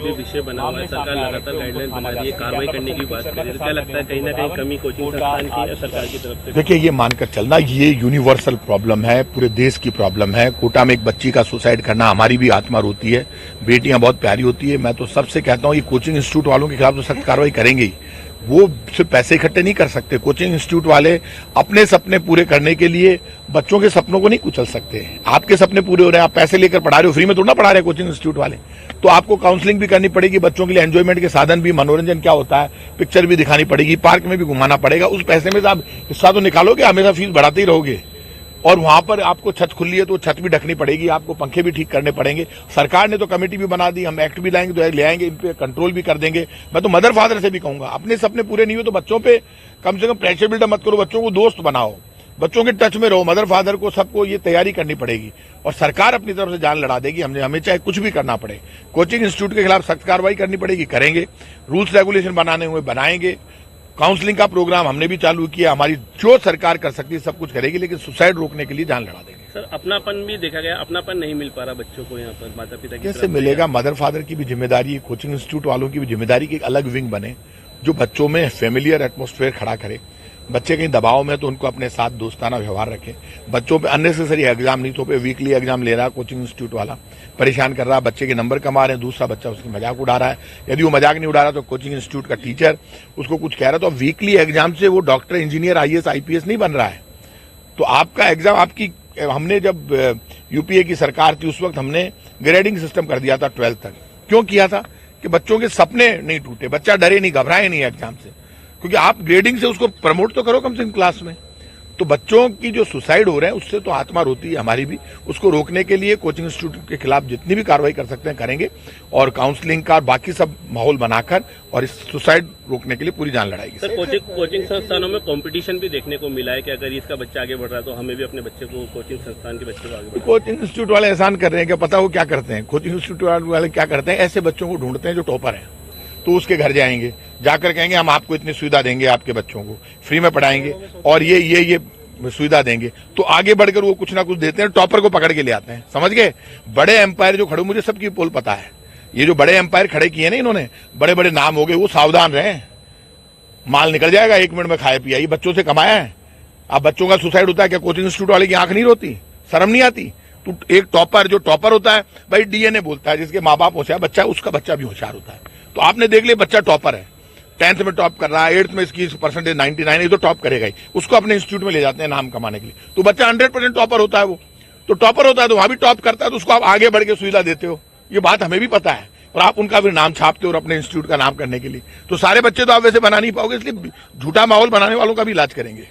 गंभीर विषय बना हुआ है। सरकार लगातार गाइडलाइन बना रही है, कार्रवाई करने की बात कर रही है। क्या लगता है कहीं ना कहीं कमी कोचिंग संस्थान की या सरकार की तरफ से? देखिए, ये मानकर चलना, ये यूनिवर्सल प्रॉब्लम है, पूरे देश की प्रॉब्लम है। कोटा में एक बच्ची का सुसाइड करना हमारी भी आत्मा रोती है। बेटियां बहुत प्यारी होती है। मैं तो सबसे कहता हूं, ये कोचिंग इंस्टीट्यूट वालों के खिलाफ तो सख्त कार्रवाई करेंगे ही। वो सिर्फ पैसे इकट्ठे नहीं कर सकते। कोचिंग इंस्टीट्यूट वाले अपने सपने पूरे करने के लिए बच्चों के सपनों को नहीं कुचल सकते। आपके सपने पूरे हो रहे हैं, आप पैसे लेकर पढ़ा रहे हो, फ्री में थोड़ा ना पढ़ा रहे कोचिंग इंस्टीट्यूट वाले। तो आपको काउंसलिंग भी करनी पड़ेगी, बच्चों के लिए एंजॉयमेंट के साधन भी, मनोरंजन क्या होता है, पिक्चर भी दिखानी पड़ेगी, पार्क में भी घुमाना पड़ेगा। उस पैसे में से आप हिस्सा तो निकालोगे, हमेशा फीस बढ़ाते ही रहोगे। और वहां पर आपको छत खुली है तो छत भी ढकनी पड़ेगी, आपको पंखे भी ठीक करने पड़ेंगे। सरकार ने तो कमेटी भी बना दी, हम एक्ट भी लाएंगे तो ले आएंगे, इन पे कंट्रोल भी कर देंगे। मैं तो मदर फादर से भी कहूंगा, अपने सपने पूरे नहीं हुए तो बच्चों पे कम से कम प्रेशर बिल्डअप मत करो, बच्चों को दोस्त बनाओ, बच्चों के टच में रहो। मदर फादर को सबको ये तैयारी करनी पड़ेगी और सरकार अपनी तरफ से जान लड़ा देगी। हमें चाहे कुछ भी करना पड़े, कोचिंग इंस्टीट्यूट के खिलाफ सख्त कार्रवाई करनी पड़ेगी, करेंगे। रूल्स रेगुलेशन बनाने हुए बनाएंगे। काउंसलिंग का प्रोग्राम हमने भी चालू किया। हमारी जो सरकार कर सकती है सब कुछ करेगी, लेकिन सुसाइड रोकने के लिए जान लड़ा देंगे। सर, अपनापन भी देखा गया, अपनापन नहीं मिल पा रहा बच्चों को यहाँ पर, माता पिता की कैसे मिलेगा? मदर फादर की भी जिम्मेदारी, कोचिंग इंस्टीट्यूट वालों की भी जिम्मेदारी की एक अलग विंग बने जो बच्चों में फेमिलियर एटमॉस्फेयर खड़ा करे। बच्चे कहीं दबाव में तो उनको अपने साथ दोस्ताना व्यवहार रखें। बच्चों पे अननेसेसरी एग्जाम नहीं तो पे वीकली एग्जाम ले रहा है कोचिंग इंस्टीट्यूट वाला, परेशान कर रहा है, बच्चे के नंबर कमा रहे हैं, दूसरा बच्चा उसकी मजाक उड़ा रहा है। यदि वो मजाक नहीं उड़ा रहा तो कोचिंग इंस्टीट्यूट का टीचर उसको कुछ कह रहा है तो वीकली एग्जाम से वो डॉक्टर, इंजीनियर, IAS, IPS नहीं बन रहा है। तो आपका एग्जाम आपकी, हमने जब यूपीए की सरकार थी उस वक्त हमने ग्रेडिंग सिस्टम कर दिया था 12th तक। क्यों किया था? कि बच्चों के सपने नहीं टूटे, बच्चा डरे नहीं, घबराए नहीं एग्जाम से, क्योंकि आप ग्रेडिंग से उसको प्रमोट तो करो कम से कम क्लास में। तो बच्चों की जो सुसाइड हो रहे हैं उससे तो आत्मा रोती है हमारी भी। उसको रोकने के लिए कोचिंग इंस्टीट्यूट के खिलाफ जितनी भी कार्रवाई कर सकते हैं करेंगे और काउंसलिंग का बाकी सब माहौल बनाकर और इस सुसाइड रोकने के लिए पूरी जान लड़ाएगी। सर, कोचिंग संस्थानों में कंपटीशन भी देखने को मिला है कि अगर इसका बच्चा आगे बढ़ रहा है तो हमें भी अपने बच्चे को, कोचिंग संस्थान के बच्चे को आगे बढ़ाना। कोचिंग इंस्टीट्यूट वाले एहसान कर रहे हैं, क्या पता वो क्या करते हैं। कोचिंग इंस्टीट्यूट वाले क्या करते हैं, ऐसे बच्चों को ढूंढते हैं जो टॉपर हैं, तो उसके घर जाएंगे, जाकर कहेंगे हम आपको इतनी सुविधा देंगे, आपके बच्चों को फ्री में पढ़ाएंगे और ये सुविधा देंगे। तो आगे बढ़कर वो कुछ ना कुछ देते हैं, टॉपर को पकड़ के ले आते हैं। समझ गए? बड़े एम्पायर जो खड़े, मुझे सबकी पोल पता है। ये जो बड़े एम्पायर खड़े किए ना इन्होंने, बड़े बड़े नाम हो गए, वो सावधान रहे, माल निकल जाएगा 1 मिनट में खाया पिया। ये बच्चों से कमाया है। अब बच्चों का सुसाइड होता है, क्या कोचिंग इंस्टीट्यूट वाले की आंख नहीं रोती, शर्म नहीं आती? तो एक टॉपर, जो टॉपर होता है भाई, DNA बोलता है, जिसके माँ बाप होशियार बच्चा है उसका बच्चा भी होशियार होता है। तो आपने देख लिया, बच्चा टॉपर है, 10th में टॉप कर रहा है, 8th में इसकी परसेंटेज 99, ये तो टॉप करेगा ही। उसको अपने इंस्टीट्यूट में ले जाते हैं नाम कमाने के लिए। तो बच्चा 100% टॉपर होता है, वो तो टॉपर होता है तो वहां भी टॉप करता है, तो उसको आप आगे बढ़ के सुविधा देते हो। ये बात हमें भी पता है और आप उनका भी नाम छापते हो और अपने इंस्टीट्यूट का नाम करने के लिए। तो सारे बच्चे तो आप वैसे बना नहीं पाओगे, इसलिए झूठा माहौल बनाने वालों का भी इलाज करेंगे।